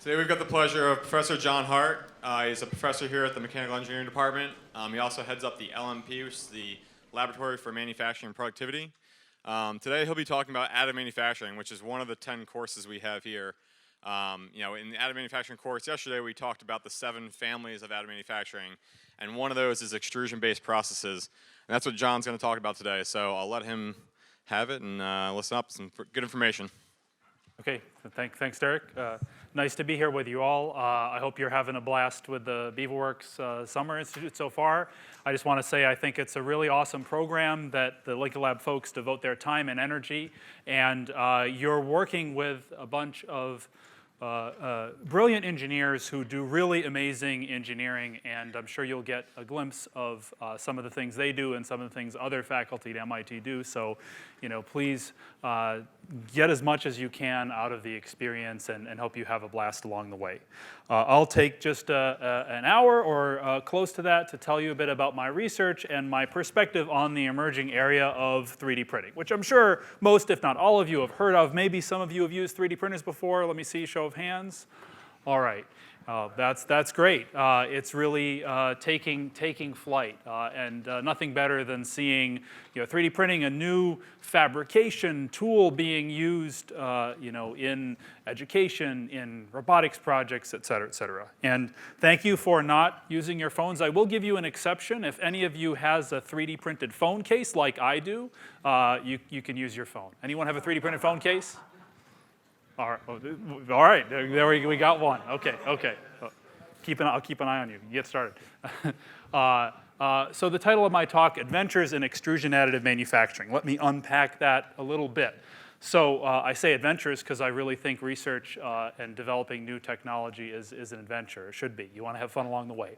Today we've got the pleasure of Professor John Hart. He's a professor here at the Mechanical Engineering Department. He also heads up the LMP, which is the Laboratory for Manufacturing and Productivity. Today he'll be talking about additive manufacturing, which is one of the 10 courses we have here. In the additive manufacturing course yesterday we talked about the 7 families of additive manufacturing, and one of those is extrusion-based processes. And that's what John's going to talk about today, so I'll let him have it and listen up, some good information. Okay, thanks Derek. Nice to be here with you all. I hope you're having a blast with the BWSI Summer Institute so far. I just want to say I think it's a really awesome program that the Lincoln Lab folks devote their time and energy, and you're working with a bunch of brilliant engineers who do really amazing engineering, and I'm sure you'll get a glimpse of some of the things they do and some of the things other faculty at MIT do. So, please get as much as you can out of the experience and hope you have a blast along the way. I'll take just an hour or close to that to tell you a bit about my research and my perspective on the emerging area of 3D printing, which I'm sure most, if not all of you, have heard of. Maybe some of you have used 3D printers before. Let me see, show of hands. All right. That's great. It's really taking flight, and nothing better than seeing 3D printing, a new fabrication tool being used in education, in robotics projects, et cetera, et cetera. And thank you for not using your phones. I will give you an exception. If any of you has a 3D printed phone case like I do, you can use your phone. Anyone have a 3D printed phone case? All right. There we got one. Okay. I'll keep an eye on you. Get started. So the title of my talk, Adventures in Extrusion Additive Manufacturing. Let me unpack that a little bit. So I say adventures because I really think research and developing new technology is an adventure. It should be. You want to have fun along the way.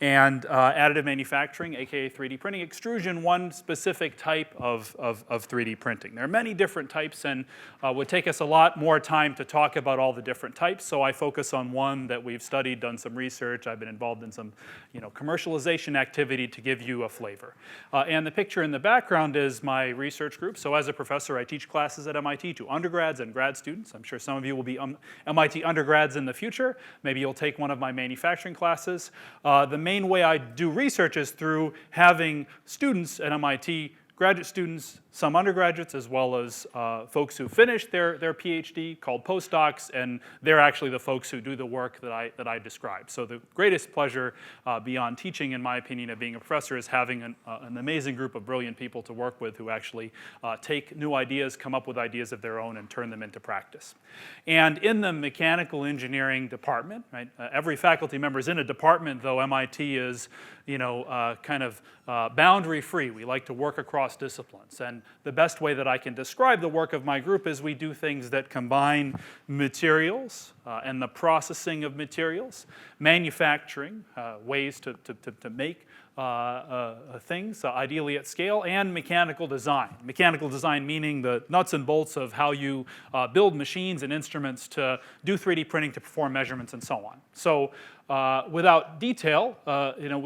And additive manufacturing, aka 3D printing, extrusion, one specific type of 3D printing. There are many different types, and would take us a lot more time to talk about all the different types. So I focus on one that we've studied, done some research. I've been involved in some commercialization activity to give you a flavor. And the picture in the background is my research group. So as a professor, I teach classes at MIT to undergrads and grad students. I'm sure some of you will be MIT undergrads in the future. Maybe you'll take one of my manufacturing classes. The main way I do research is through having students at MIT, graduate students, some undergraduates, as well as folks who finish their PhD, called postdocs, and they're actually the folks who do the work that I described. So the greatest pleasure beyond teaching, in my opinion, of being a professor is having an amazing group of brilliant people to work with who actually take new ideas, come up with ideas of their own, and turn them into practice. And in the mechanical engineering department, right, every faculty member is in a department, though MIT is kind of boundary-free. We like to work across disciplines. And the best way that I can describe the work of my group is we do things that combine materials and the processing of materials, manufacturing, ways to make things, ideally at scale, and mechanical design. Mechanical design meaning the nuts and bolts of how you build machines and instruments to do 3D printing, to perform measurements, and so on. So without detail,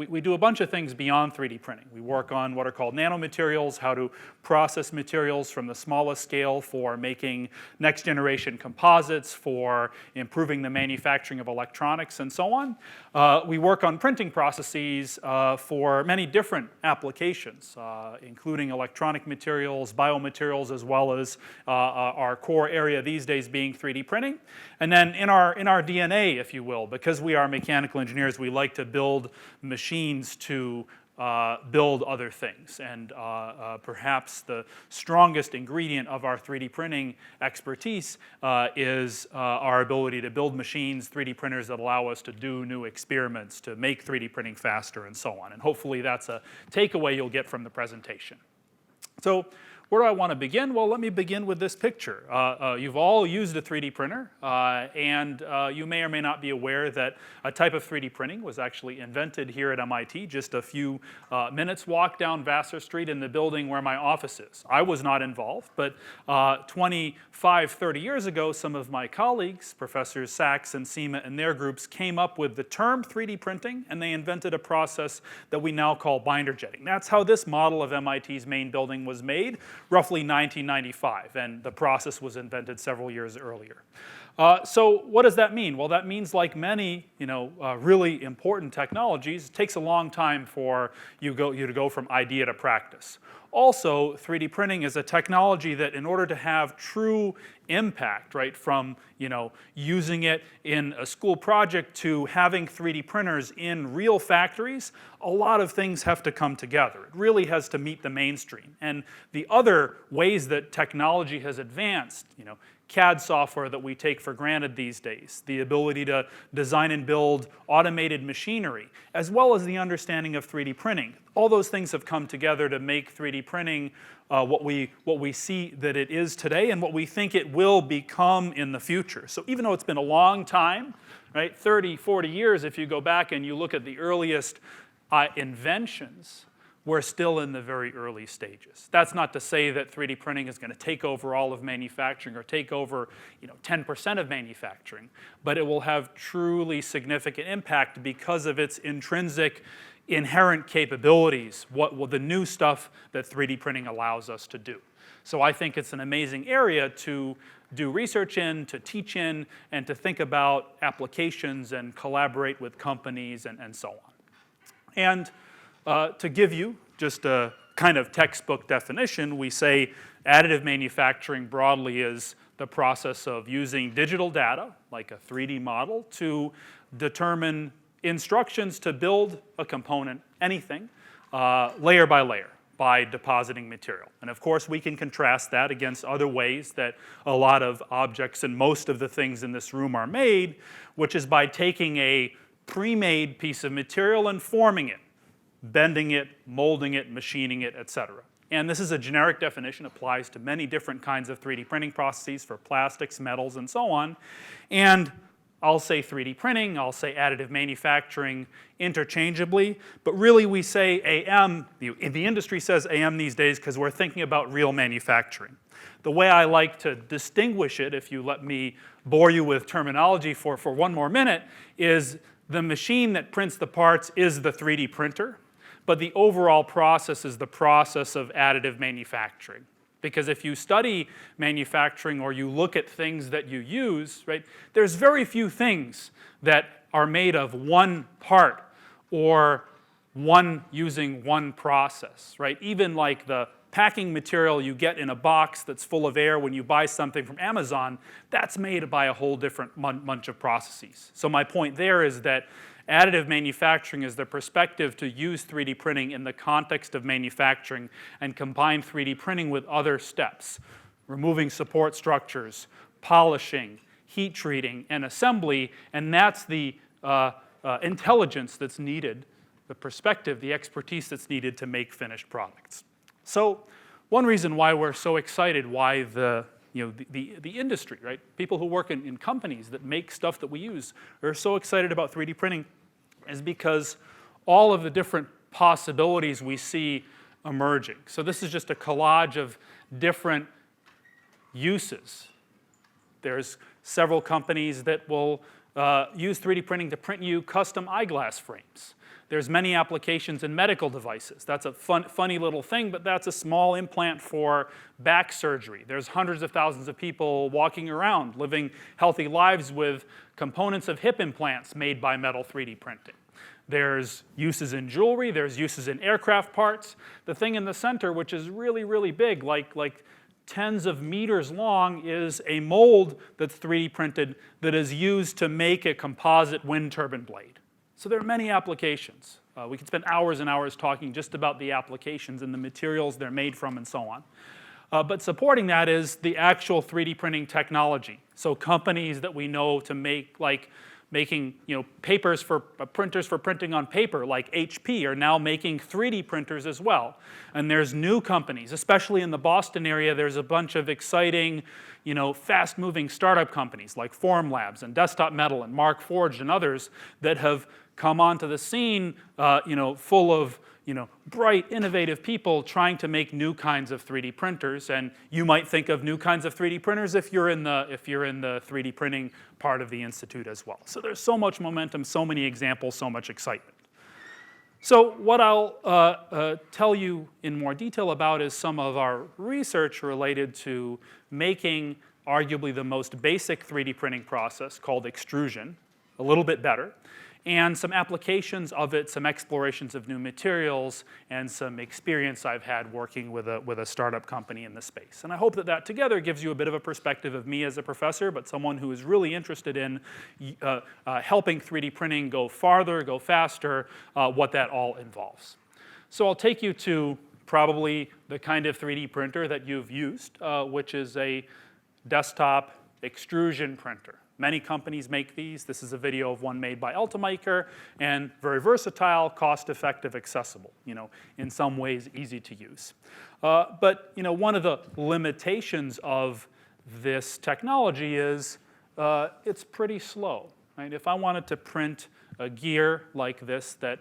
we do a bunch of things beyond 3D printing. We work on what are called nanomaterials, how to process materials from the smallest scale for making next generation composites, for improving the manufacturing of electronics, and so on. We work on printing processes for many different applications, including electronic materials, biomaterials, as well as our core area these days being 3D printing. And then in our DNA, if you will, because we are mechanical engineers, we like to build machines to build other things. And perhaps the strongest ingredient of our 3D printing expertise is our ability to build machines, 3D printers that allow us to do new experiments, to make 3D printing faster, and so on. And hopefully that's a takeaway you'll get from the presentation. So where do I want to begin? Well, let me begin with this picture. You've all used a 3D printer, and you may or may not be aware that a type of 3D printing was actually invented here at MIT, just a few minutes walk down Vassar Street in the building where my office is. I was not involved, but 25, 30 years ago, some of my colleagues, Professors Sachs and Seema and their groups, came up with the term 3D printing, and they invented a process that we now call binder jetting. That's how this model of MIT's main building was made, roughly 1995, and the process was invented several years earlier. So what does that mean? Well, that means like many, really important technologies, it takes a long time for you to go from idea to practice. Also, 3D printing is a technology that in order to have true impact, right, from using it in a school project to having 3D printers in real factories, a lot of things have to come together. It really has to meet the mainstream. And the other ways that technology has advanced, CAD software that we take for granted these days, the ability to design and build automated machinery, as well as the understanding of 3D printing. All those things have come together to make 3D printing what we see that it is today and what we think it will become in the future. So even though it's been a long time, right, 30, 40 years, if you go back and you look at the earliest inventions, we're still in the very early stages. That's not to say that 3D printing is going to take over all of manufacturing or take over 10% of manufacturing, but it will have truly significant impact because of its intrinsic inherent capabilities, the new stuff that 3D printing allows us to do. So I think it's an amazing area to do research in, to teach in, and to think about applications and collaborate with companies and so on. And to give you just a kind of textbook definition, we say additive manufacturing broadly is the process of using digital data, like a 3D model, to determine instructions to build a component, anything, layer by layer, by depositing material. And of course, we can contrast that against other ways that a lot of objects and most of the things in this room are made, which is by taking a pre-made piece of material and forming it, bending it, molding it, machining it, etc. And this is a generic definition, applies to many different kinds of 3D printing processes for plastics, metals, and so on. And I'll say 3D printing, I'll say additive manufacturing interchangeably, but really we say AM, the industry says AM these days because we're thinking about real manufacturing. The way I like to distinguish it, if you let me bore you with terminology for one more minute, is the machine that prints the parts is the 3D printer, but the overall process is the process of additive manufacturing. Because if you study manufacturing or you look at things that you use, right, there's very few things that are made of one part or using one process, right? Even like the packing material you get in a box that's full of air when you buy something from Amazon, that's made by a whole different bunch of processes. So my point there is that additive manufacturing is the perspective to use 3D printing in the context of manufacturing and combine 3D printing with other steps, removing support structures, polishing, heat treating, and assembly, and that's the intelligence that's needed, the perspective, the expertise that's needed to make finished products. So one reason why we're so excited, why the industry, right? People who work in companies that make stuff that we use are so excited about 3D printing is because all of the different possibilities we see emerging. So this is just a collage of different uses. There's several companies that will use 3D printing to print you custom eyeglass frames. There's many applications in medical devices. That's a funny little thing, but that's a small implant for back surgery. There's hundreds of thousands of people walking around, living healthy lives with components of hip implants made by metal 3D printing. There's uses in jewelry. There's uses in aircraft parts. The thing in the center, which is really, really big, like tens of meters long, is a mold that's 3D printed that is used to make a composite wind turbine blade. So there are many applications. We could spend hours and hours talking just about the applications and the materials they're made from and so on. But supporting that is the actual 3D printing technology. So companies that we know to make, like making printers for printing on paper, like HP, are now making 3D printers as well. And there's new companies, especially in the Boston area, there's a bunch of exciting, fast-moving startup companies like Formlabs and Desktop Metal and Markforged and others that have come onto the scene, full of bright, innovative people trying to make new kinds of 3D printers. And you might think of new kinds of 3D printers if you're in the 3D printing part of the institute as well. So there's so much momentum, so many examples, so much excitement. So what I'll tell you in more detail about is some of our research related to making arguably the most basic 3D printing process called extrusion, a little bit better, and some applications of it, some explorations of new materials, and some experience I've had working with a startup company in the space. And I hope that that together gives you a bit of a perspective of me as a professor, but someone who is really interested in helping 3D printing go farther, go faster, what that all involves. So I'll take you to probably the kind of 3D printer that you've used, which is a desktop extrusion printer. Many companies make these. This is a video of one made by Ultimaker, and very versatile, cost-effective, accessible. In some ways easy to use. But one of the limitations of this technology is it's pretty slow. Right? If I wanted to print a gear like this that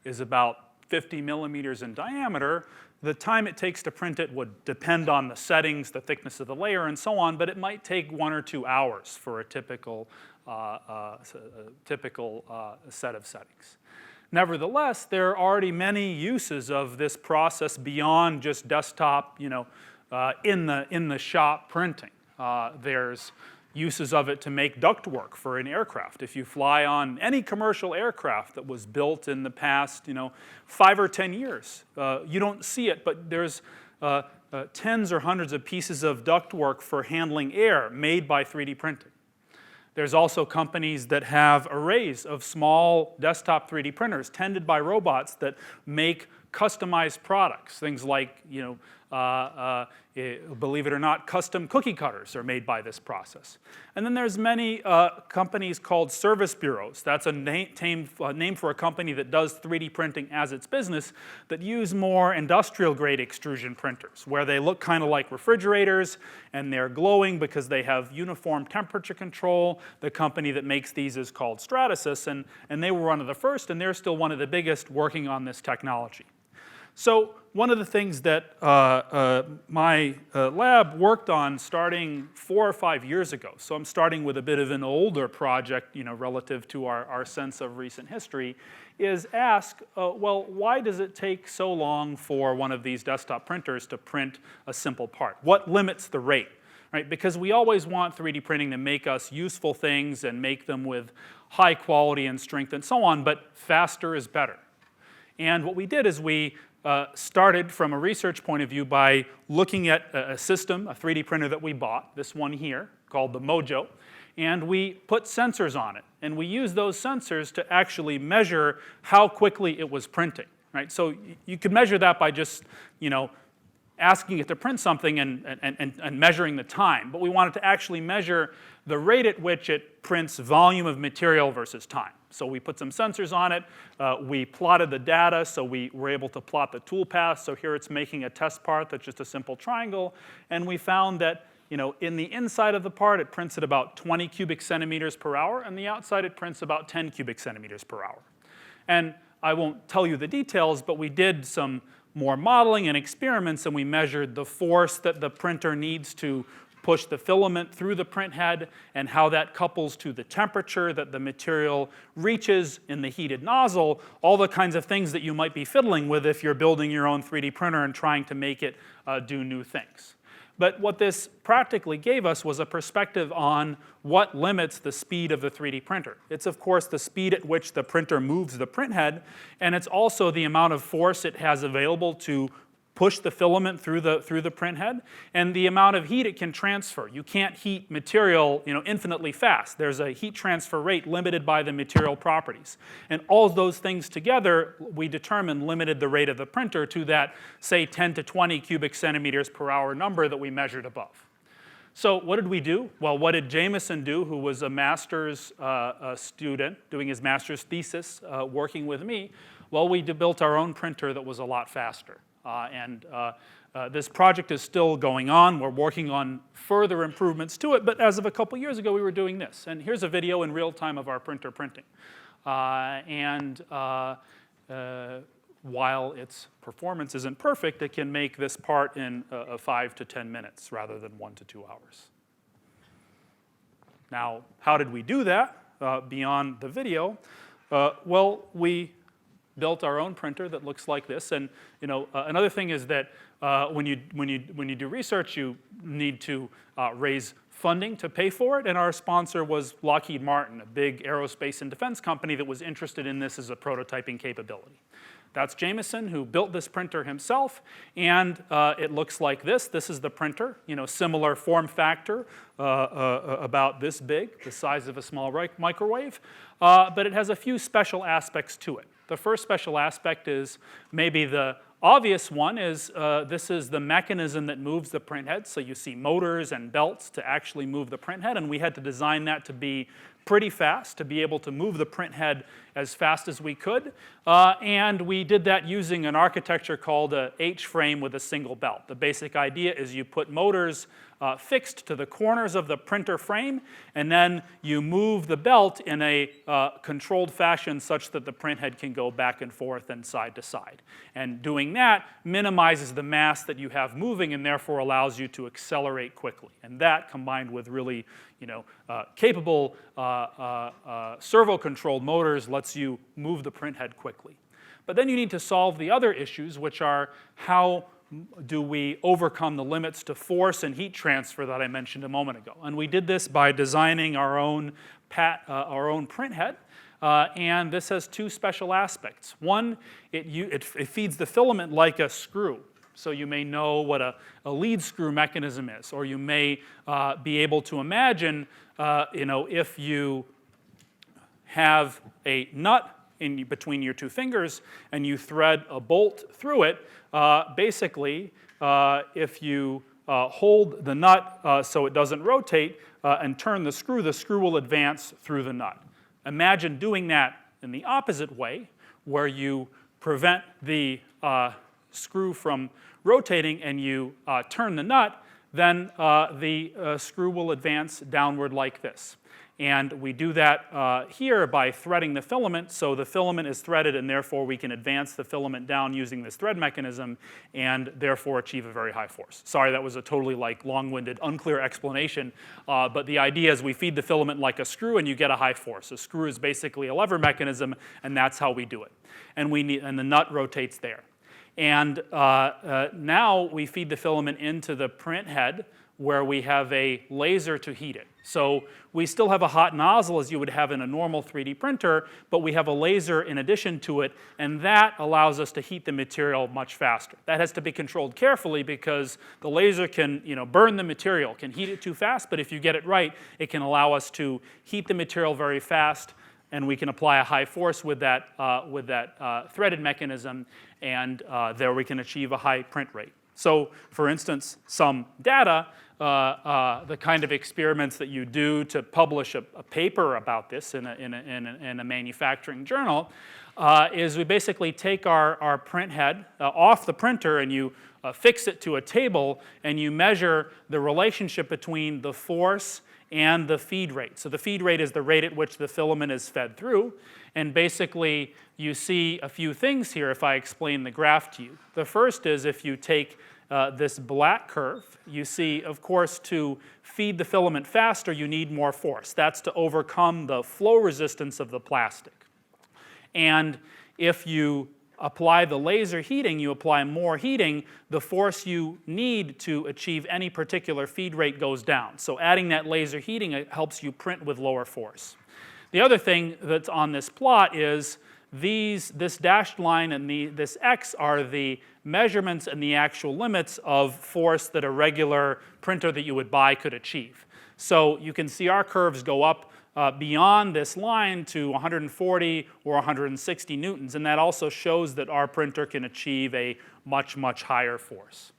is about 50 millimeters in diameter, the time it takes to print it would depend on the settings, the thickness of the layer, and so on, but it might take 1 or 2 hours for a typical set of settings. Nevertheless, there are already many uses of this process beyond just desktop, in the shop printing. There's uses of it to make ductwork for an aircraft. If you fly on any commercial aircraft that was built in the past, 5 or 10 years, you don't see it, but there's tens or hundreds of pieces of ductwork for handling air made by 3D printing. There's also companies that have arrays of small desktop 3D printers tended by robots that make customized products. Things like, believe it or not, custom cookie cutters are made by this process. And then there's many companies called service bureaus. That's a name for a company that does 3D printing as its business that use more industrial-grade extrusion printers, where they look kind of like refrigerators, and they're glowing because they have uniform temperature control. The company that makes these is called Stratasys, and they were one of the first, and they're still one of the biggest working on this technology. So one of the things that my lab worked on starting 4 or 5 years ago, so I'm starting with a bit of an older project, relative to our sense of recent history, is ask, well, why does it take so long for one of these desktop printers to print a simple part? What limits the rate? Right? Because we always want 3D printing to make us useful things and make them with high quality and strength and so on, but faster is better. And what we did is we started from a research point of view by looking at a system, a 3D printer that we bought, this one here, called the Mojo, and we put sensors on it. And we used those sensors to actually measure how quickly it was printing. Right? So you could measure that by just, asking it to print something and measuring the time. But we wanted to actually measure the rate at which it prints volume of material versus time. So we put some sensors on it. We plotted the data, so we were able to plot the tool path. So here it's making a test part that's just a simple triangle. And we found that in the inside of the part, it prints at about 20 cubic centimeters per hour, and the outside it prints about 10 cubic centimeters per hour. And I won't tell you the details, but we did some more modeling and experiments, and we measured the force that the printer needs to push the filament through the print head and how that couples to the temperature that the material reaches in the heated nozzle, all the kinds of things that you might be fiddling with if you're building your own 3D printer and trying to make it do new things. But what this practically gave us was a perspective on what limits the speed of the 3D printer. It's, of course, the speed at which the printer moves the print head, and it's also the amount of force it has available to push the filament through the print head, and the amount of heat it can transfer. You can't heat material infinitely fast. There's a heat transfer rate limited by the material properties. And all of those things together, we determined limited the rate of the printer to that, say, 10 to 20 cubic centimeters per hour number that we measured above. So what did we do? Well, what did Jameson do, who was a master's student doing his master's thesis working with me? Well, we built our own printer that was a lot faster. This project is still going on. We're working on further improvements to it, but as of a couple years ago, we were doing this. And here's a video in real time of our printer printing. While its performance isn't perfect, it can make this part in 5 to 10 minutes rather than 1 to 2 hours. Now, how did we do that beyond the video? Well, we built our own printer that looks like this. And another thing is that when you do research, you need to raise funding to pay for it. And our sponsor was Lockheed Martin, a big aerospace and defense company that was interested in this as a prototyping capability. That's Jameson, who built this printer himself, and it looks like this. This is the printer, similar form factor, about this big, the size of a small microwave, but it has a few special aspects to it. The first special aspect is maybe the obvious one is this is the mechanism that moves the printhead. So you see motors and belts to actually move the printhead, and we had to design that to be pretty fast, to be able to move the printhead as fast as we could. And we did that using an architecture called a H-frame with a single belt. The basic idea is you put motors fixed to the corners of the printer frame, and then you move the belt in a controlled fashion such that the printhead can go back and forth and side to side. And doing that minimizes the mass that you have moving and therefore allows you to accelerate quickly. And that, combined with really capable servo-controlled motors, lets you move the printhead quickly. But then you need to solve the other issues, which are how do we overcome the limits to force and heat transfer that I mentioned a moment ago. And we did this by designing our own printhead. And this has two special aspects. One, it feeds the filament like a screw. So you may know what a lead screw mechanism is, or you may be able to imagine, if you have a nut between your two fingers and you thread a bolt through it, basically, if you hold the nut so it doesn't rotate and turn the screw will advance through the nut. Imagine doing that in the opposite way, where you prevent the screw from rotating and you turn the nut, then the screw will advance downward like this. And we do that here by threading the filament. So the filament is threaded, and therefore we can advance the filament down using this thread mechanism and therefore achieve a very high force. Sorry, that was a totally long-winded, unclear explanation. But the idea is we feed the filament like a screw and you get a high force. A screw is basically a lever mechanism, and that's how we do it. And the nut rotates there. And now we feed the filament into the print head, where we have a laser to heat it. So we still have a hot nozzle as you would have in a normal 3D printer, but we have a laser in addition to it, and that allows us to heat the material much faster. That has to be controlled carefully because the laser can burn the material, can heat it too fast, but if you get it right, it can allow us to heat the material very fast, and we can apply a high force with that threaded mechanism, and there we can achieve a high print rate. So, for instance, some data, the kind of experiments that you do to publish a paper about this in a manufacturing journal, is we basically take our print head off the printer and you fix it to a table and you measure the relationship between the force and the feed rate. So the feed rate is the rate at which the filament is fed through. And basically, you see a few things here if I explain the graph to you. The first is if you take this black curve, you see, of course, to feed the filament faster, you need more force. That's to overcome the flow resistance of the plastic. And if you apply the laser heating, you apply more heating, the force you need to achieve any particular feed rate goes down. So adding that laser heating helps you print with lower force. The other thing that's on this plot is this dashed line and this X are the measurements and the actual limits of force that a regular printer that you would buy could achieve. So you can see our curves go up beyond this line to 140 or 160 newtons, and that also shows that our printer can achieve a much, much higher force.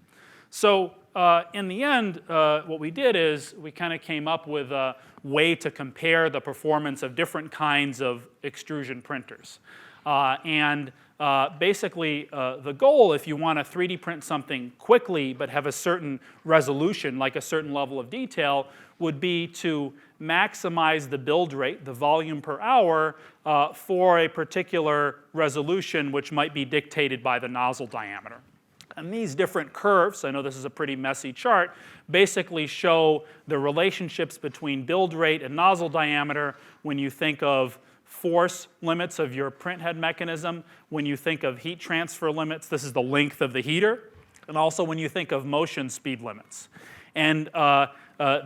So in the end, what we did is we kind of came up with a way to compare the performance of different kinds of extrusion printers. Basically, the goal, if you want to 3D print something quickly but have a certain resolution, like a certain level of detail, would be to maximize the build rate, the volume per hour, for a particular resolution which might be dictated by the nozzle diameter. And these different curves, I know this is a pretty messy chart, basically show the relationships between build rate and nozzle diameter when you think of force limits of your print head mechanism. When you think of heat transfer limits, this is the length of the heater. And also when you think of motion speed limits. And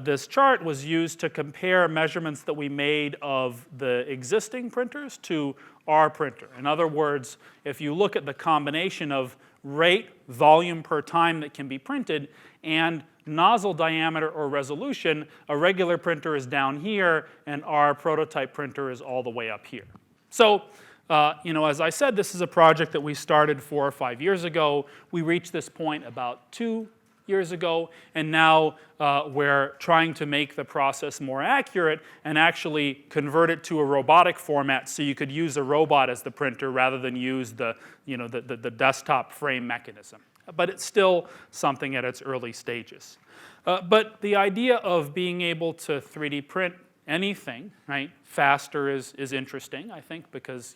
this chart was used to compare measurements that we made of the existing printers to our printer. In other words, if you look at the combination of rate, volume per time that can be printed, and nozzle diameter or resolution, a regular printer is down here, and our prototype printer is all the way up here. So, as I said, this is a project that we started 4 or 5 years ago. We reached this point about 2 years ago, and now we're trying to make the process more accurate and actually convert it to a robotic format so you could use a robot as the printer rather than use the desktop frame mechanism. But it's still something at its early stages. But the idea of being able to 3D print anything, right, faster is interesting, I think, because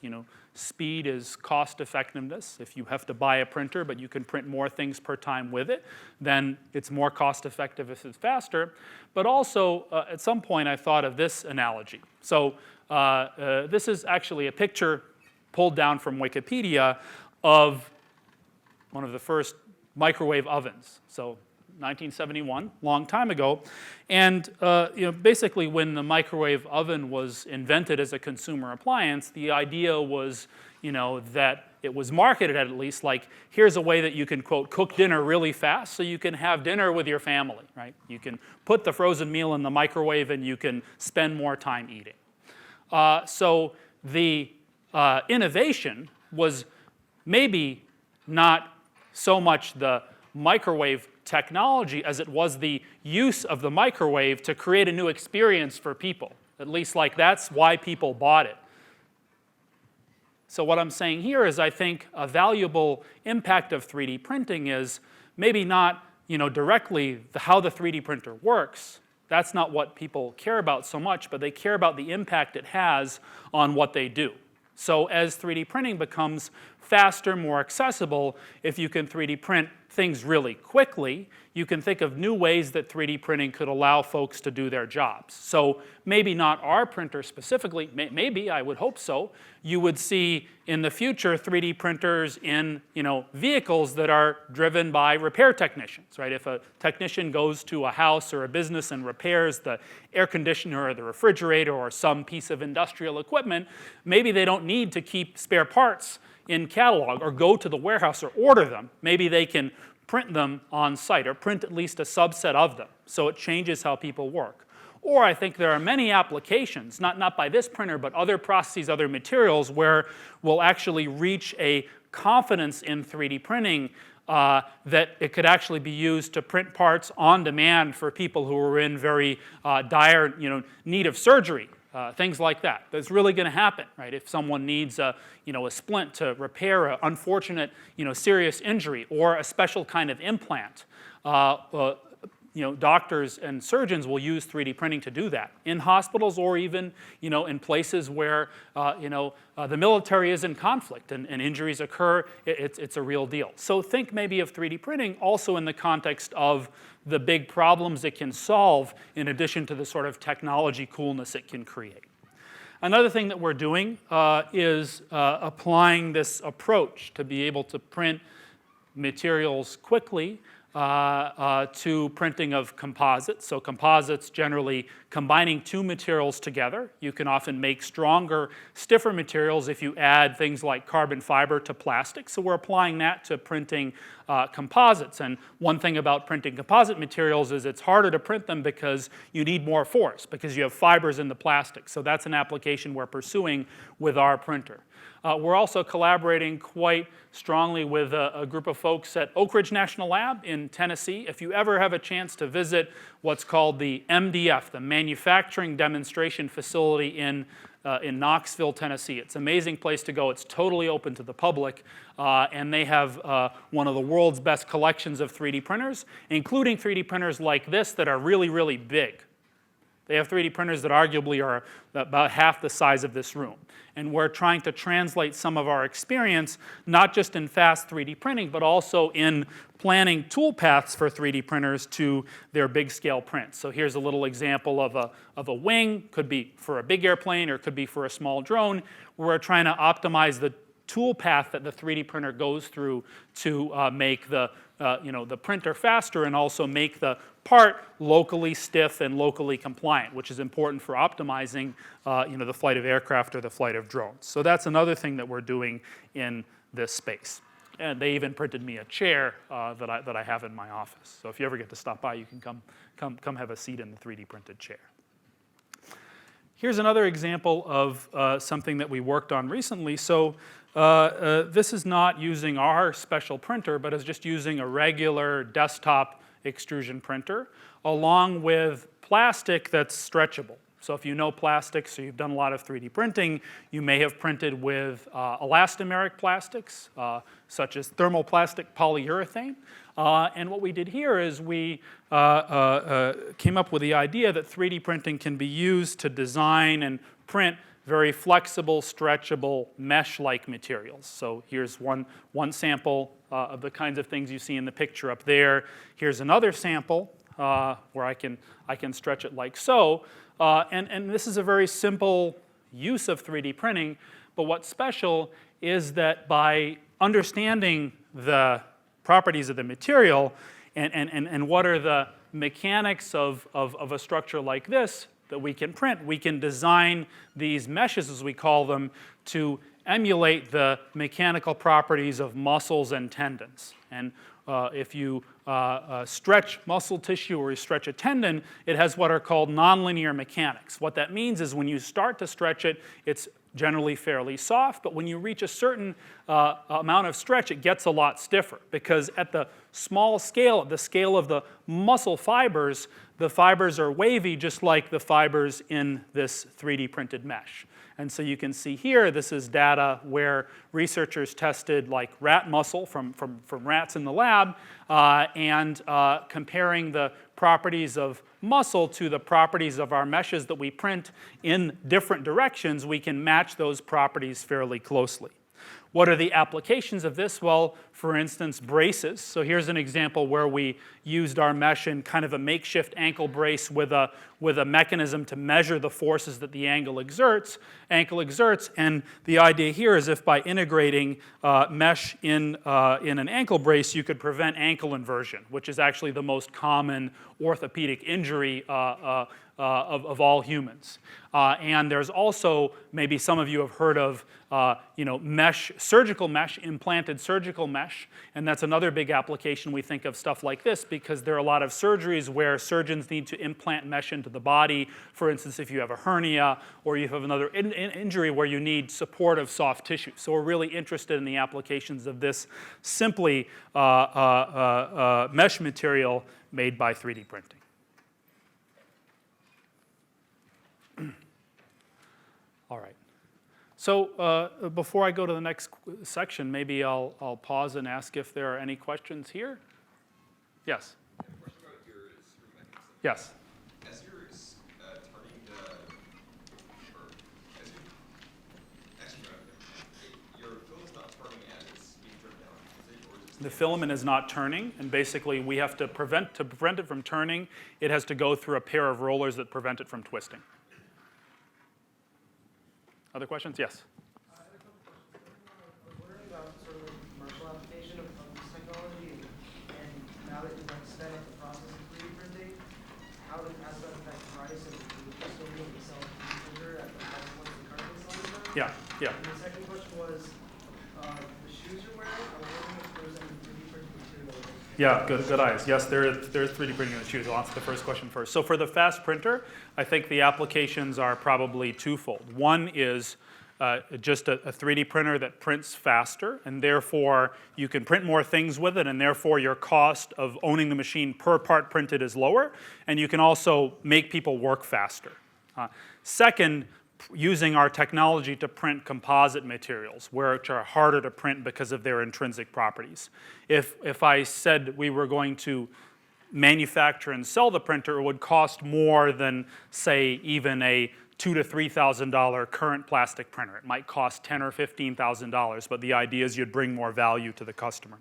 speed is cost effectiveness. If you have to buy a printer but you can print more things per time with it, then it's more cost effective if it's faster. But also, at some point, I thought of this analogy. So this is actually a picture pulled down from Wikipedia of one of the first microwave ovens. So 1971, long time ago. And basically when the microwave oven was invented as a consumer appliance, the idea was that it was marketed at least like, here's a way that you can, quote, cook dinner really fast so you can have dinner with your family, right? You can put the frozen meal in the microwave and you can spend more time eating. So the innovation was maybe not so much the microwave technology as it was the use of the microwave to create a new experience for people. At least that's why people bought it. So what I'm saying here is I think a valuable impact of 3D printing is maybe not directly how the 3D printer works. That's not what people care about so much, but they care about the impact it has on what they do. So as 3D printing becomes faster, more accessible, if you can 3D print things really quickly, you can think of new ways that 3D printing could allow folks to do their jobs. So maybe not our printer specifically, maybe, I would hope so, you would see in the future 3D printers in vehicles that are driven by repair technicians, right? If a technician goes to a house or a business and repairs the air conditioner or the refrigerator or some piece of industrial equipment, maybe they don't need to keep spare parts in catalog or go to the warehouse or order them. Maybe they can print them on site or print at least a subset of them. So it changes how people work. Or I think there are many applications, not by this printer, but other processes, other materials, where we'll actually reach a confidence in 3D printing that it could actually be used to print parts on demand for people who are in very dire need of surgery. Things like that. That's really going to happen, right? If someone needs a splint to repair an unfortunate, serious injury or a special kind of implant, doctors and surgeons will use 3D printing to do that in hospitals or even, in places where, the military is in conflict and injuries occur. It's a real deal. So think maybe of 3D printing also in the context of the big problems it can solve in addition to the sort of technology coolness it can create. Another thing that we're doing is applying this approach to be able to print materials quickly to printing of composites. So composites generally combining two materials together. You can often make stronger, stiffer materials if you add things like carbon fiber to plastic. So we're applying that to printing composites. And one thing about printing composite materials is it's harder to print them because you need more force, because you have fibers in the plastic. So that's an application we're pursuing with our printer. We're also collaborating quite strongly with a group of folks at Oak Ridge National Lab in Tennessee. If you ever have a chance to visit what's called the MDF, the Manufacturing Demonstration Facility in Knoxville, Tennessee. It's an amazing place to go. It's totally open to the public, and they have one of the world's best collections of 3D printers, including 3D printers like this that are really, really big. They have 3D printers that arguably are about half the size of this room. And we're trying to translate some of our experience, not just in fast 3D printing, but also in planning toolpaths for 3D printers to their big scale prints. So here's a little example of a wing, could be for a big airplane or could be for a small drone, where we're trying to optimize the toolpath that the 3D printer goes through to make the printer faster and also make the part locally stiff and locally compliant, which is important for optimizing the flight of aircraft or the flight of drones. So that's another thing that we're doing in this space. And they even printed me a chair that I have in my office. So if you ever get to stop by, you can come have a seat in the 3D printed chair. Here's another example of something that we worked on recently. So this is not using our special printer, but is just using a regular desktop extrusion printer along with plastic that's stretchable. So if you know plastics, or you've done a lot of 3D printing, you may have printed with elastomeric plastics, such as thermoplastic polyurethane. And what we did here is we came up with the idea that 3D printing can be used to design and print very flexible, stretchable, mesh-like materials. So here's one sample of the kinds of things you see in the picture up there. Here's another sample where I can stretch it like so. And this is a very simple use of 3D printing, but what's special is that by understanding the properties of the material and what are the mechanics of a structure like this that we can print, we can design these meshes, as we call them, to emulate the mechanical properties of muscles and tendons. And if you stretch muscle tissue or you stretch a tendon, it has what are called nonlinear mechanics. What that means is when you start to stretch it, it's generally fairly soft, but when you reach a certain amount of stretch, it gets a lot stiffer, because at the small scale, at the scale of the muscle fibers, the fibers are wavy just like the fibers in this 3D printed mesh. And so you can see here, this is data where researchers tested like rat muscle from rats in the lab and comparing the properties of muscle to the properties of our meshes that we print in different directions, we can match those properties fairly closely. What are the applications of this? Well, for instance, braces. So here's an example where we used our mesh in kind of a makeshift ankle brace with a mechanism to measure the forces that the ankle exerts. And the idea here is if by integrating mesh in an ankle brace, you could prevent ankle inversion, which is actually the most common orthopedic injury of all humans. And there's also, maybe some of you have heard of mesh, surgical mesh, implanted surgical mesh, and that's another big application we think of stuff like this, because there are a lot of surgeries where surgeons need to implant mesh into the body. For instance, if you have a hernia or you have another injury where you need support of soft tissue. So we're really interested in the applications of this simply mesh material made by 3D printing. All right. So before I go to the next section, maybe I'll pause and ask if there are any questions here. Yes? I have a question about your mechanism. Yes. As you're turning your filament's not turning as it's being driven down, is it? Or is it The filament is not turning, and basically we have to prevent it from turning, it has to go through a pair of rollers that prevent it from twisting. Other questions? Yes. I had a couple questions. I was wondering about sort of the commercial application of this technology, and now that you've sped up the process of 3D printing, how does that affect price, and would you still be able to sell a 3D printer at the price points you're currently selling them? Yeah. And the second question was, the shoes you're wearing, I was wondering if there's any 3D printing material. Yeah, good eyes. Yes, there's 3D printing in the shoes. I'll answer the first question first. So for the fast printer, I think the applications are probably twofold. One is just a 3D printer that prints faster, and therefore you can print more things with it, and therefore your cost of owning the machine per part printed is lower, and you can also make people work faster. Second, using our technology to print composite materials, which are harder to print because of their intrinsic properties. If I said we were going to manufacture and sell the printer, it would cost more than, say, even a $2,000 to $3,000 current plastic printer. It might cost $10,000 or $15,000, but the idea is you'd bring more value to the customer.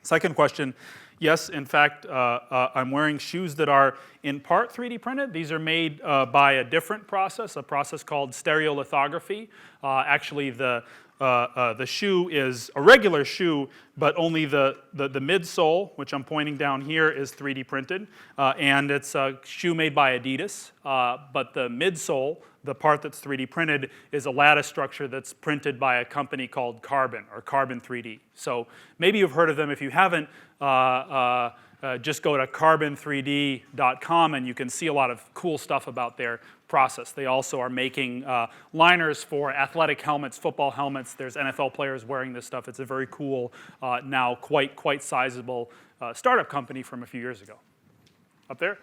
Second question, yes, in fact, I'm wearing shoes that are in part 3D printed. These are made by a different process, a process called stereolithography. Actually, the shoe is a regular shoe, but only the midsole, which I'm pointing down here, is 3D printed. And it's a shoe made by Adidas, but the midsole, the part that's 3D printed, is a lattice structure that's printed by a company called Carbon, or Carbon 3D. So maybe you've heard of them. If you haven't, just go to carbon3d.com and you can see a lot of cool stuff about their process. They also are making liners for athletic helmets, football helmets. There's NFL players wearing this stuff. It's a very cool, now quite sizable startup company from a few years ago. Up there?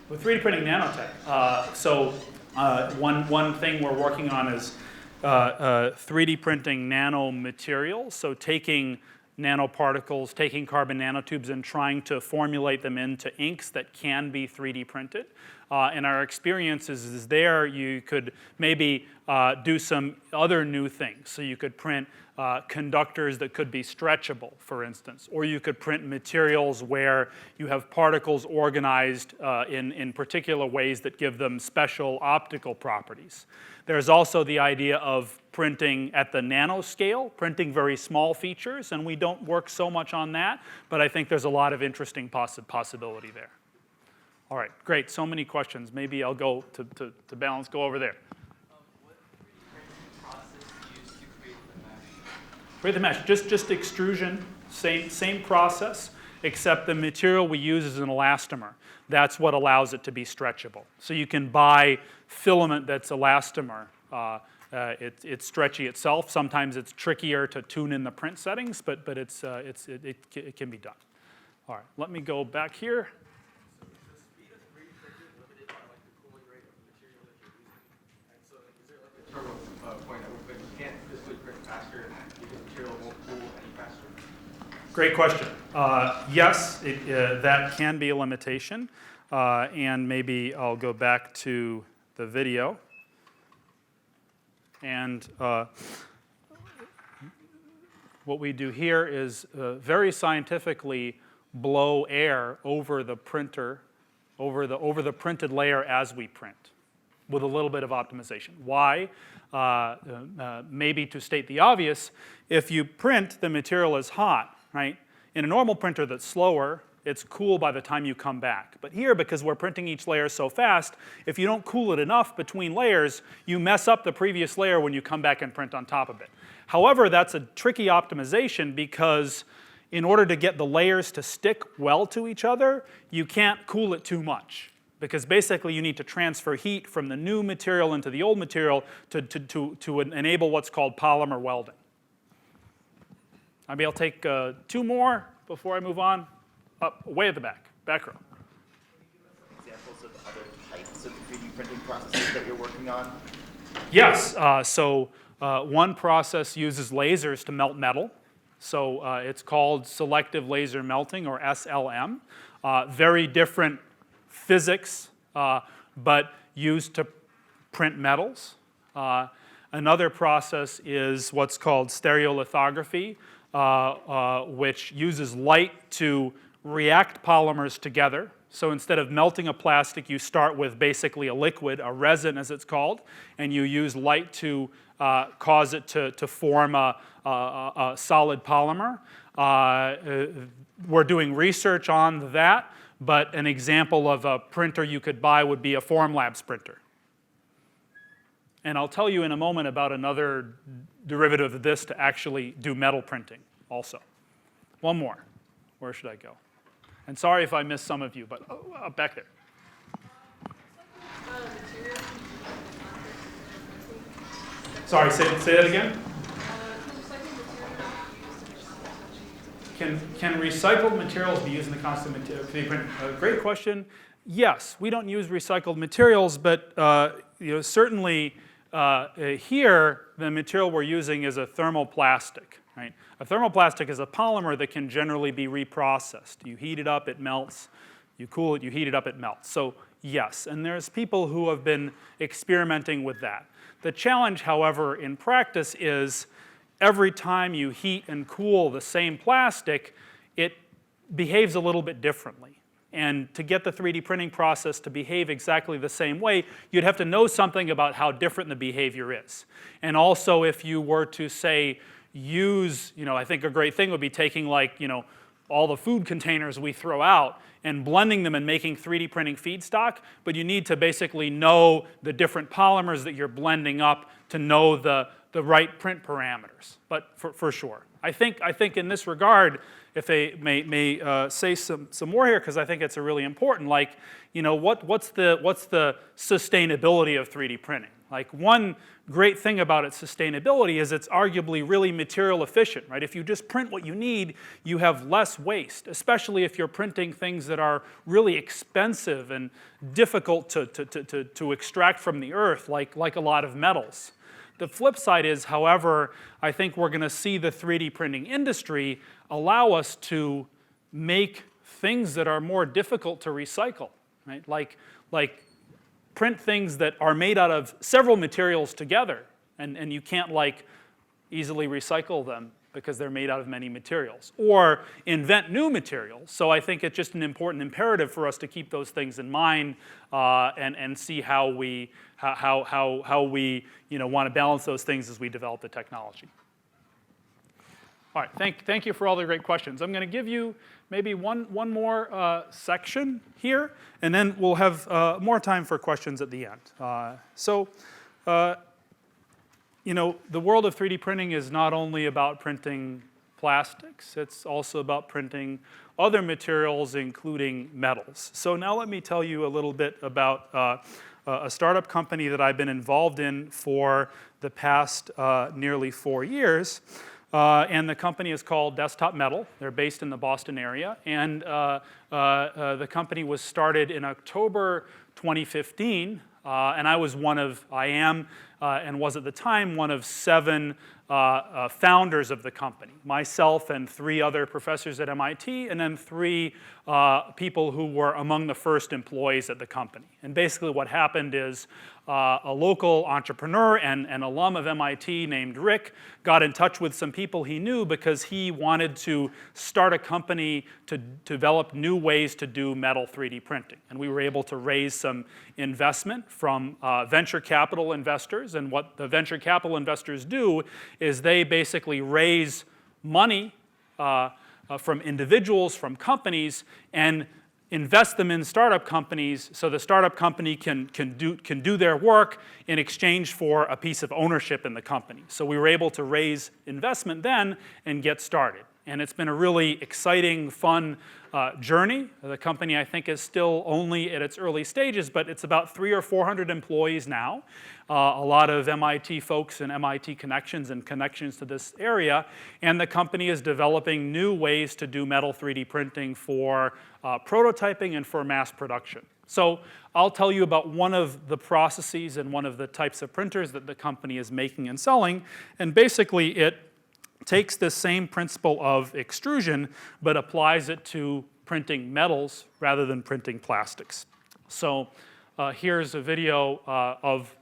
With 3D printing nanotech. One thing we're working on is 3D printing nanomaterials. So taking nanoparticles, taking carbon nanotubes and trying to formulate them into inks that can be 3D printed. And our experience is there you could maybe do some other new things. So you could print conductors that could be stretchable, for instance, or you could print materials where you have particles organized in particular ways that give them special optical properties. There's also the idea of printing at the nanoscale, printing very small features, and we don't work so much on that, but I think there's a lot of interesting possibility there. All right, great, so many questions. Maybe I'll go to balance, go over there. What 3D printing process do you use to create the mesh? Create the mesh, just extrusion, same process, except the material we use is an elastomer. That's what allows it to be stretchable. So you can buy filament that's elastomer. It's stretchy itself. Sometimes it's trickier to tune in the print settings, but it can be done. All right, let me go back here. So is the speed of 3D printing limited by like the cooling rate of the material that you're using? And so is there like a terminal point at which you can't physically print faster because the material won't cool any faster? Great question. Yes, that can be a limitation. And maybe I'll go back to the video. And what we do here is very scientifically blow air over the printer, over the printed layer as we print, with a little bit of optimization. Why? Maybe to state the obvious, if you print, the material is hot, right? In a normal printer that's slower, it's cool by the time you come back. But here, because we're printing each layer so fast, if you don't cool it enough between layers, you mess up the previous layer when you come back and print on top of it. However, that's a tricky optimization because in order to get the layers to stick well to each other, you can't cool it too much. Because basically you need to transfer heat from the new material into the old material to enable what's called polymer welding. Maybe I'll take two more before I move on. Up, way at the back row. Can you give us some examples of other types of 3D printing processes that you're working on? Yes, one process uses lasers to melt metal. So it's called selective laser melting, or SLM. Very different physics, but used to print metals. Another process is what's called stereolithography, which uses light to react polymers together. So instead of melting a plastic, you start with basically a liquid, a resin as it's called, and you use light to cause it to form a solid polymer. We're doing research on that, but an example of a printer you could buy would be a Formlabs printer. And I'll tell you in a moment about another derivative of this to actually do metal printing also. One more. Where should I go? And sorry if I missed some of you, but back there. Sorry, say that again? Can recycled materials be used in the constant 3D print? Great question. Yes, we don't use recycled materials, but certainly here, the material we're using is a thermoplastic, right? A thermoplastic is a polymer that can generally be reprocessed. You heat it up, it melts. You cool it, you heat it up, it melts. So yes, and there's people who have been experimenting with that. The challenge, however, in practice is every time you heat and cool the same plastic, it behaves a little bit differently. And to get the 3D printing process to behave exactly the same way, you'd have to know something about how different the behavior is. And also, if you were to, say, use, I think a great thing would be taking, like, all the food containers we throw out and blending them and making 3D printing feedstock, but you need to basically know the different polymers that you're blending up to know the right print parameters, but for sure. I think in this regard, if I may say some more here, because I think it's a really important, like, what's the sustainability of 3D printing? Like, one great thing about its sustainability is it's arguably really material efficient, right? If you just print what you need, you have less waste, especially if you're printing things that are really expensive and difficult to extract from the earth, like a lot of metals. The flip side is, however, I think we're going to see the 3D printing industry allow us to make things that are more difficult to recycle, right? Like print things that are made out of several materials together, and you can't, like, easily recycle them because they're made out of many materials, or invent new materials. So I think it's just an important imperative for us to keep those things in mind and see how we want to balance those things as we develop the technology. All right, thank you for all the great questions. I'm going to give you maybe one more section here, and then we'll have more time for questions at the end. The world of 3D printing is not only about printing plastics, it's also about printing other materials, including metals. So now let me tell you a little bit about a startup company that I've been involved in for the past nearly 4 years. And the company is called Desktop Metal. They're based in the Boston area. And the company was started in October 2015. And I am and was at the time one of 7 founders of the company. Myself and 3 other professors at MIT, and then 3 people who were among the first employees at the company. And basically what happened is a local entrepreneur and an alum of MIT named Rick got in touch with some people he knew because he wanted to start a company to develop new ways to do metal 3D printing. And we were able to raise some investment from venture capital investors. And what the venture capital investors do is they basically raise money from individuals, from companies, and invest them in startup companies so the startup company can do their work in exchange for a piece of ownership in the company. So we were able to raise investment then and get started. And it's been a really exciting, fun journey. The company, I think, is still only at its early stages, but it's about 300 or 400 employees now. A lot of MIT folks and MIT connections to this area. And the company is developing new ways to do metal 3D printing for prototyping and for mass production. So I'll tell you about one of the processes and one of the types of printers that the company is making and selling. And basically, it takes the same principle of extrusion, but applies it to printing metals rather than printing plastics. So here's a video of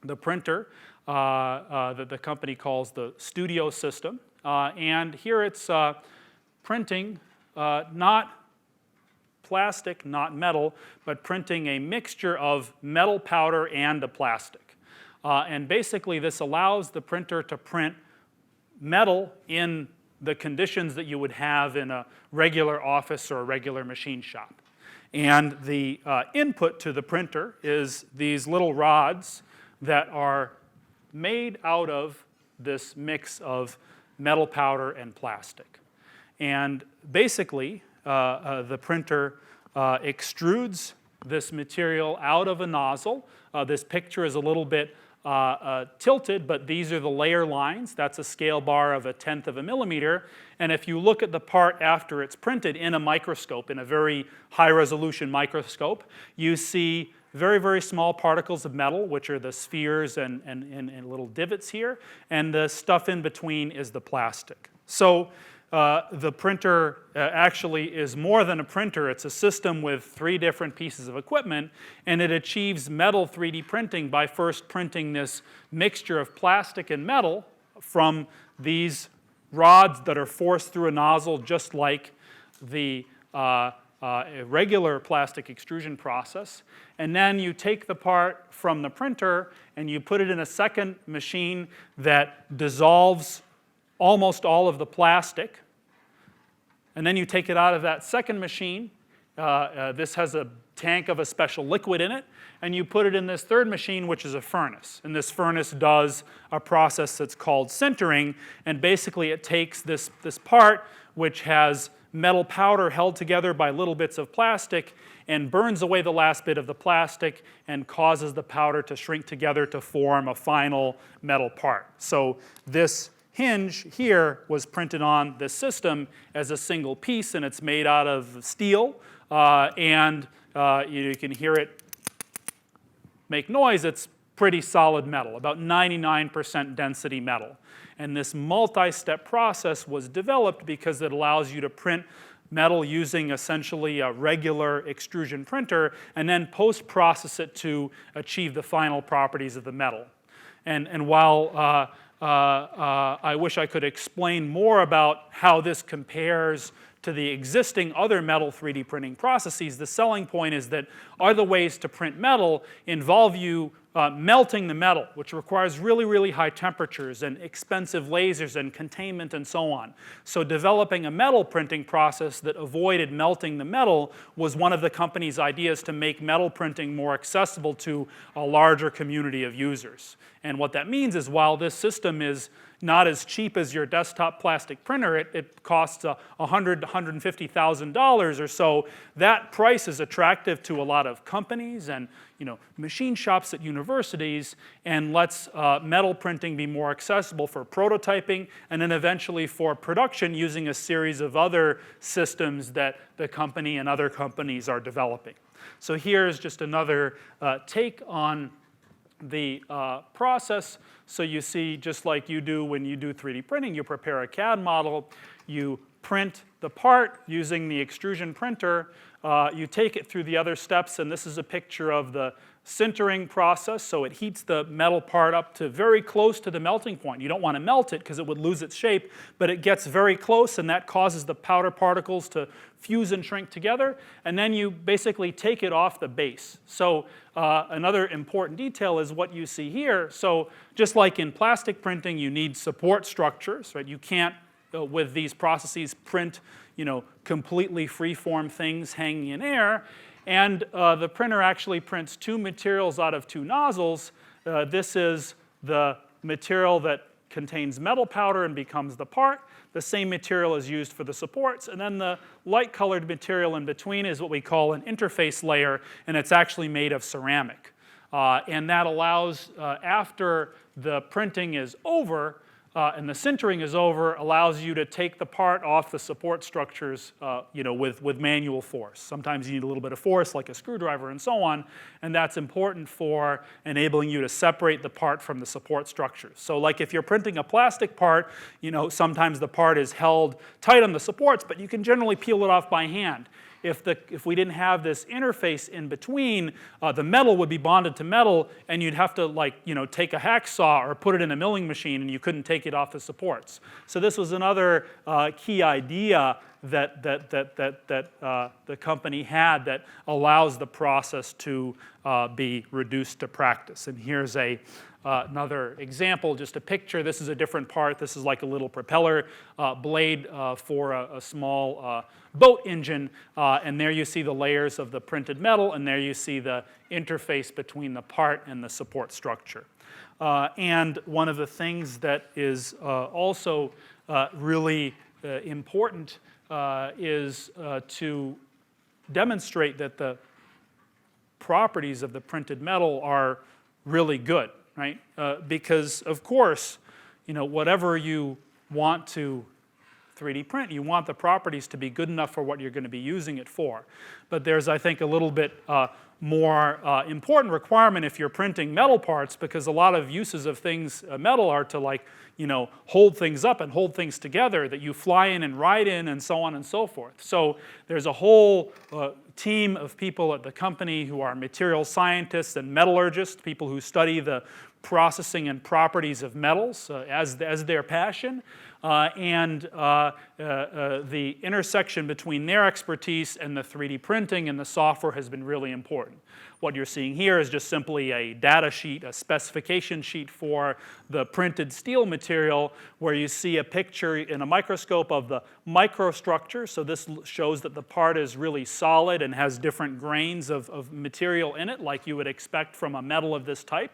the printer that the company calls the Studio System. And here it's printing not plastic, not metal, but printing a mixture of metal powder and a plastic. And basically this allows the printer to print metal in the conditions that you would have in a regular office or a regular machine shop. And the input to the printer is these little rods that are made out of this mix of metal powder and plastic. And basically, the printer extrudes this material out of a nozzle. This picture is a little bit tilted, but these are the layer lines. That's a scale bar of 1/10 of a millimeter. And if you look at the part after it's printed in a microscope, in a very high resolution microscope, you see very, very small particles of metal, which are the spheres and little divots here, and the stuff in between is the plastic. So the printer actually is more than a printer. It's a system with 3 different pieces of equipment, and it achieves metal 3D printing by first printing this mixture of plastic and metal from these rods that are forced through a nozzle, just like the a regular plastic extrusion process. And then you take the part from the printer and you put it in a second machine that dissolves almost all of the plastic. And then you take it out of that second machine. This has a tank of a special liquid in it. And you put it in this third machine, which is a furnace. And this furnace does a process that's called sintering. And basically it takes this part, which has metal powder held together by little bits of plastic, and burns away the last bit of the plastic and causes the powder to shrink together to form a final metal part. So this hinge here was printed on this system as a single piece, and it's made out of steel, and you can hear it make noise. It's pretty solid metal, about 99% density metal. And this multi-step process was developed because it allows you to print metal using essentially a regular extrusion printer and then post-process it to achieve the final properties of the metal. And while I wish I could explain more about how this compares to the existing other metal 3D printing processes, the selling point is that other ways to print metal involve you melting the metal, which requires really, really high temperatures and expensive lasers and containment and so on. So developing a metal printing process that avoided melting the metal was one of the company's ideas to make metal printing more accessible to a larger community of users. And what that means is while this system is not as cheap as your desktop plastic printer, it costs $100,000 to $150,000 or so. That price is attractive to a lot of companies and machine shops at universities, and lets metal printing be more accessible for prototyping and then eventually for production using a series of other systems that the company and other companies are developing. So here's just another take on the process. So you see, just like you do when you do 3D printing, you prepare a CAD model, you print the part using the extrusion printer, you take it through the other steps, and this is a picture of the sintering process. So it heats the metal part up to very close to the melting point. You don't want to melt it because it would lose its shape, but it gets very close, and that causes the powder particles to fuse and shrink together, and then you basically take it off the base. So another important detail is what you see here. So just like in plastic printing, you need support structures, right? You can't, with these processes, print completely free-form things hanging in air. And the printer actually prints 2 materials out of 2 nozzles. This is the material that contains metal powder and becomes the part. The same material is used for the supports. And then the light-colored material in between is what we call an interface layer, and it's actually made of ceramic. And that allows, after the printing is over, and the sintering is over, allows you to take the part off the support structures with manual force. Sometimes you need a little bit of force, like a screwdriver and so on, and that's important for enabling you to separate the part from the support structures. So like if you're printing a plastic part, sometimes the part is held tight on the supports, but you can generally peel it off by hand. If we didn't have this interface in between, the metal would be bonded to metal, and you'd have to take a hacksaw or put it in a milling machine, and you couldn't take it off the supports. So this was another key idea that the company had that allows the process to be reduced to practice. And here's another example, just a picture. This is a different part. This is like a little propeller blade for a small boat engine, and there you see the layers of the printed metal, and there you see the interface between the part and the support structure. And one of the things that is also really important is to demonstrate that the properties of the printed metal are really good, right? Because, of course, whatever you want to 3D print. You want the properties to be good enough for what you're going to be using it for. But there's, I think, a little bit more important requirement if you're printing metal parts, because a lot of uses of things, metal, are to, like, hold things up and hold things together that you fly in and ride in and so on and so forth. So there's a whole team of people at the company who are material scientists and metallurgists, people who study the processing and properties of metals as their passion. The intersection between their expertise and the 3D printing and the software has been really important. What you're seeing here is just simply a data sheet, a specification sheet for the printed steel material, where you see a picture in a microscope of the microstructure. So this shows that the part is really solid and has different grains of material in it, like you would expect from a metal of this type,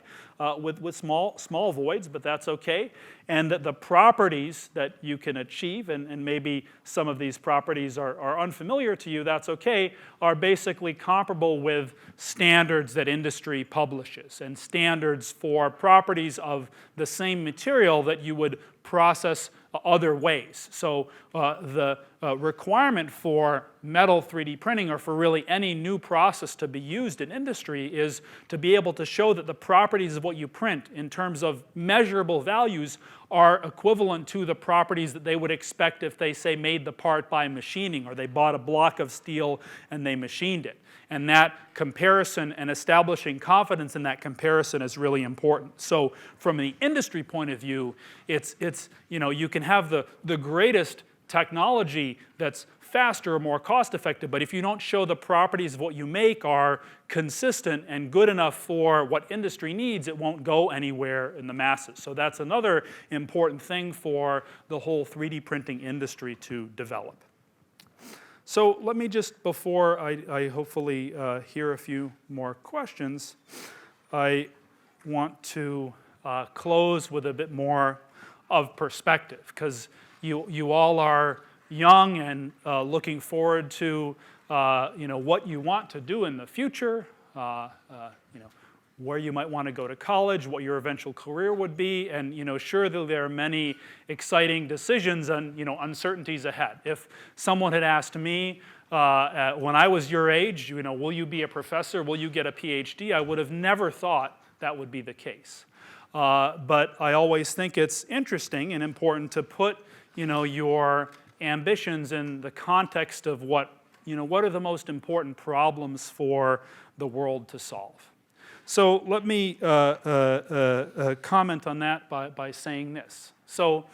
with small voids, but that's okay. And that the properties that you can achieve, and maybe some of these properties are unfamiliar to you, that's okay, are basically comparable with standards that industry publishes, and standards for properties of the same material that you would process other ways. So the requirement for metal 3D printing, or for really any new process to be used in industry, is to be able to show that the properties of what you print in terms of measurable values are equivalent to the properties that they would expect if they, say, made the part by machining, or they bought a block of steel and they machined it. And that comparison and establishing confidence in that comparison is really important. So from the industry point of view, it's you can have the greatest technology that's faster or more cost effective, but if you don't show the properties of what you make are consistent and good enough for what industry needs, it won't go anywhere in the masses. So that's another important thing for the whole 3D printing industry to develop. So let me just, before I hopefully hear a few more questions, I want to close with a bit more of perspective, because you all are young and looking forward to what you want to do in the future, where you might want to go to college, what your eventual career would be, and sure, there are many exciting decisions and uncertainties ahead. If someone had asked me when I was your age, will you be a professor, will you get a PhD, I would have never thought that would be the case. But I always think it's interesting and important to put your ambitions in the context of what are the most important problems for the world to solve. So let me comment on that by saying this. So,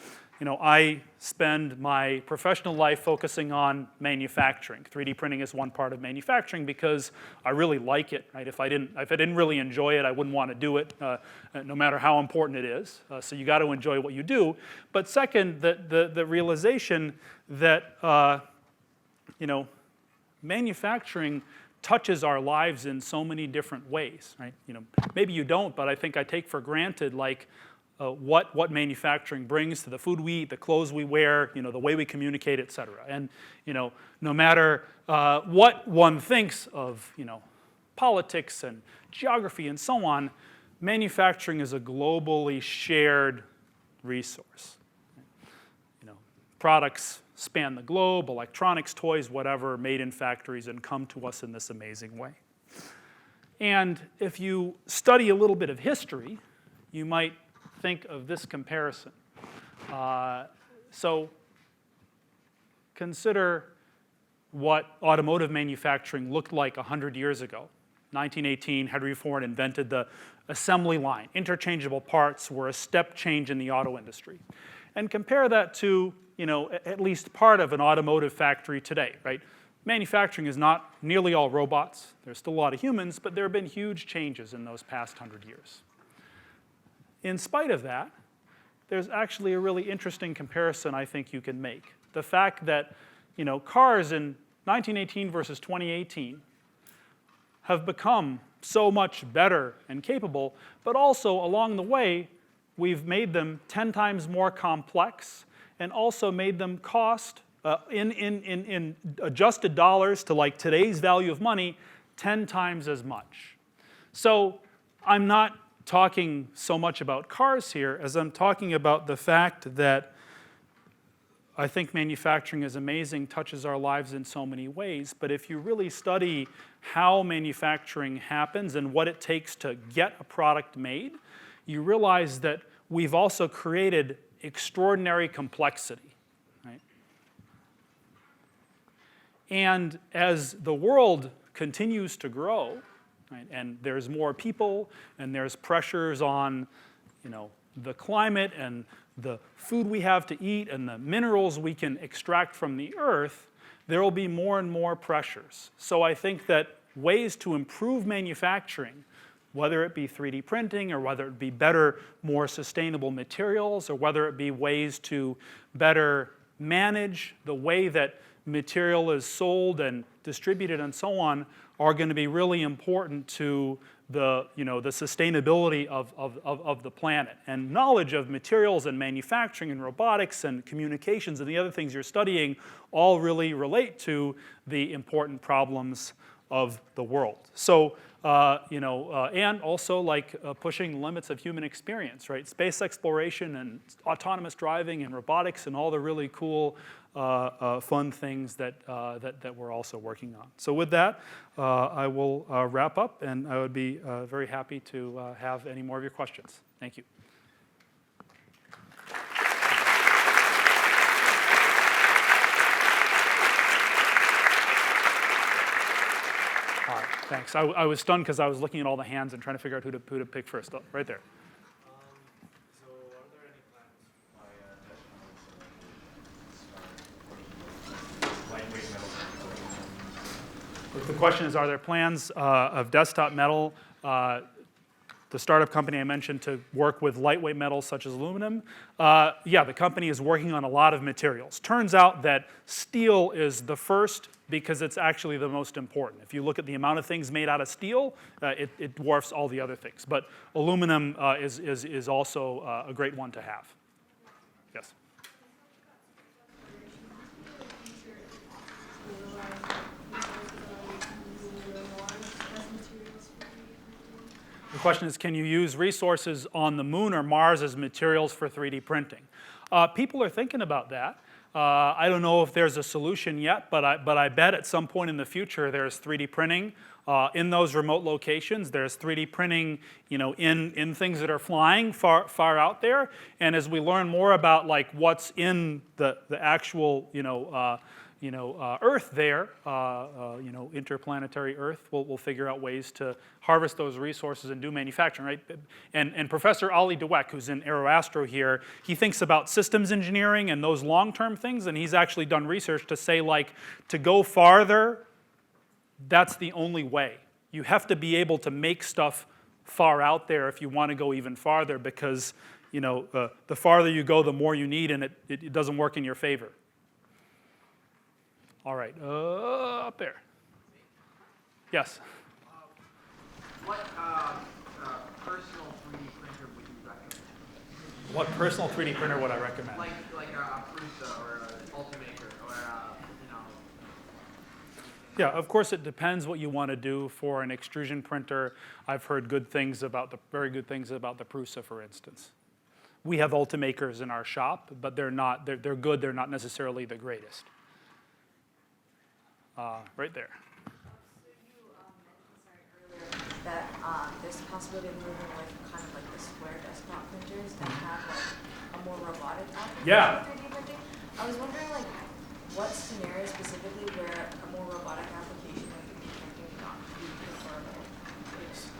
I spend my professional life focusing on manufacturing. 3D printing is one part of manufacturing because I really like it. Right? If I didn't really enjoy it, I wouldn't want to do it, no matter how important it is. So you got to enjoy what you do. But second, the realization that manufacturing touches our lives in so many different ways, right? Maybe you don't, but I think I take for granted, like, what manufacturing brings to the food we eat, the clothes we wear, the way we communicate, et cetera. And no matter what one thinks of politics and geography and so on, manufacturing is a globally shared resource. Products span the globe, electronics, toys, whatever, made in factories and come to us in this amazing way. And if you study a little bit of history, you might think of this comparison. So consider what automotive manufacturing looked like 100 years ago. 1918, Henry Ford invented the assembly line. Interchangeable parts were a step change in the auto industry. And compare that to at least part of an automotive factory today, right? Manufacturing is not nearly all robots. There's still a lot of humans, but there have been huge changes in those past 100 years. In spite of that, there's actually a really interesting comparison I think you can make. The fact that cars in 1918 versus 2018 have become so much better and capable, but also along the way, we've made them 10 times more complex and also made them cost, in adjusted dollars to like today's value of money, 10 times as much. So I'm not talking so much about cars here as I'm talking about the fact that I think manufacturing is amazing, touches our lives in so many ways, but if you really study how manufacturing happens and what it takes to get a product made, you realize that we've also created extraordinary complexity, right? And as the world continues to grow, right, and there's more people, and there's pressures on, the climate and the food we have to eat and the minerals we can extract from the earth, there will be more and more pressures. So I think that ways to improve manufacturing, whether it be 3D printing or whether it be better, more sustainable materials, or whether it be ways to better manage the way that material is sold and distributed and so on, are going to be really important to the sustainability of the planet. And knowledge of materials and manufacturing and robotics and communications and the other things you're studying all really relate to the important problems of the world. So, and also pushing the limits of human experience, right? Space exploration and autonomous driving and robotics and all the really cool, fun things that we're also working on. So with that, I will wrap up, and I would be very happy to have any more of your questions. Thank you. All right, thanks. I was stunned because I was looking at all the hands and trying to figure out who to pick first. Oh, right there. So are there any plans The question is, are there plans of desktop metal, the startup company I mentioned, to work with lightweight metals such as aluminum? Yeah, the company is working on a lot of materials. Turns out that steel is the first because it's actually the most important. If you look at the amount of things made out of steel, it dwarfs all the other things. But aluminum is also a great one to have. Yes? The question is, can you use resources on the moon or Mars as materials for 3D printing? People are thinking about that. I don't know if there's a solution yet, but I bet at some point in the future there's 3D printing in those remote locations. There's 3D printing, in things that are flying far out there. And as we learn more about what's in the actual, Earth there, interplanetary Earth, we'll figure out ways to harvest those resources and do manufacturing, right? And Professor Ali Dweck, who's in Aeroastro here, he thinks about systems engineering and those long-term things, and he's actually done research to say, to go farther, that's the only way. You have to be able to make stuff far out there if you want to go even farther, because, the farther you go, the more you need, and it doesn't work in your favor. All right, up there. Yes? What personal 3D printer would you recommend? What personal 3D printer would I recommend? Like a Prusa or an Ultimaker or Yeah, of course it depends what you want to do for an extrusion printer. I've heard very good things about the Prusa, for instance. We have Ultimakers in our shop, but they're good, they're not necessarily the greatest. Right there. So you mentioned earlier that there's a possibility of moving kind of the square desktop printers that have a more robotic application Yeah. of 3D printing. I was wondering what scenario specifically where a more robotic application of 3D printing would not be preferable?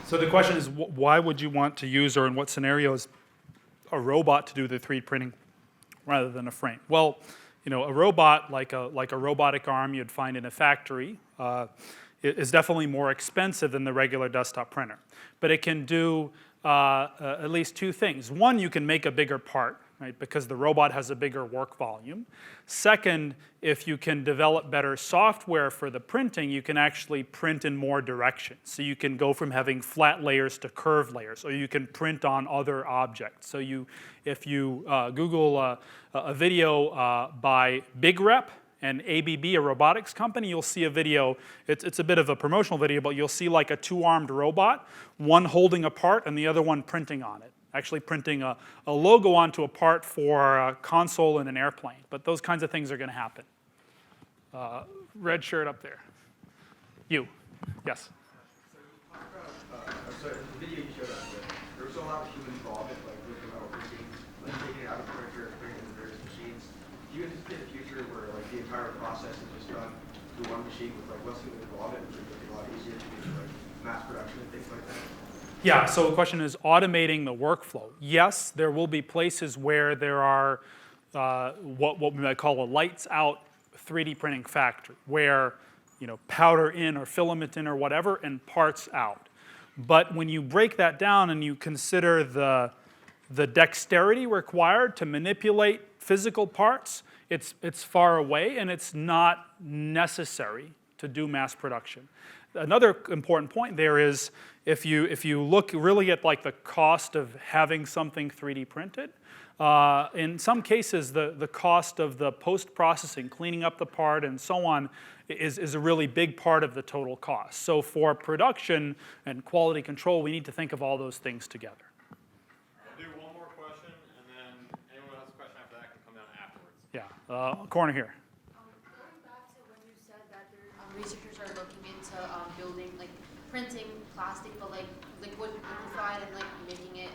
So the question is, why would you want to use, or in what scenarios, a robot to do the 3D printing rather than a frame? Well, a robot, like a robotic arm you'd find in a factory, is definitely more expensive than the regular desktop printer. But it can do at least two things. One, you can make a bigger part, right, because the robot has a bigger work volume. Second, if you can develop better software for the printing, you can actually print in more directions. So you can go from having flat layers to curved layers, or you can print on other objects. So if you Google a video by Big Rep and ABB, a robotics company, you'll see a video. It's a bit of a promotional video, but you'll see a two-armed robot, one holding a part and the other one printing on it. actually printing a logo onto a part for a console in an airplane. But those kinds of things are going to happen. Red shirt up there. You. Yes. So you talked about, so in the video you showed us, there was a lot of human involvement, like with the metal machines, like taking it out of the printer and putting it in the various machines. Do you anticipate a future where like the entire process is just done through one machine with like less human involvement, which would make it a lot easier to do like mass production and things like that? Yeah, so the question is automating the workflow. Yes, there will be places where there are what we might call a lights out 3D printing factory, where powder in or filament in or whatever and parts out. But when you break that down and you consider the dexterity required to manipulate physical parts, it's far away and it's not necessary to do mass production. Another important point there is if you look really at like the cost of having something 3D printed, in some cases the cost of the post-processing, cleaning up the part and so on, is a really big part of the total cost. So for production and quality control, we need to think of all those things together. I'll do one more question, and then anyone who has a question after that can come down afterwards. Yeah, corner here. Going back to when you said that researchers are looking into building, like printing plastic, but like liquefied and like making it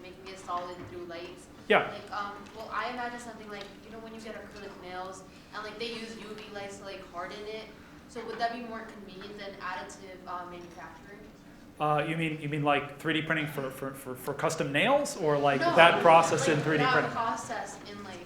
making it solid through lights. Yeah. Like well, I imagine something like when you get acrylic nails and like they use UV lights to like harden it. So would that be more convenient than additive manufacturing? You mean like 3D printing for custom nails, or like No, that process in 3D that printing? process in like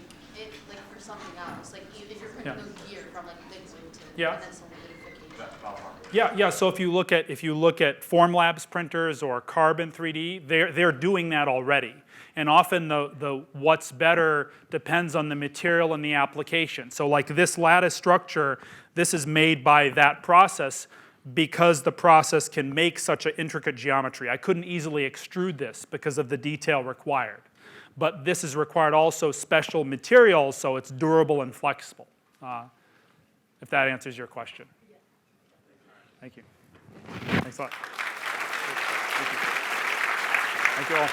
for something else. Like if you're printing the gear from like liquid to Yeah. and then some liquefaction. Yeah. So if you look at Formlabs printers or Carbon 3D, they're doing that already. And often the what's better depends on the material and the application. So like this lattice structure, this is made by that process because the process can make such an intricate geometry. I couldn't easily extrude this because of the detail required. But this is required also special materials, so it's durable and flexible. If that answers your question. Thank you. Thanks a lot. Thank you all.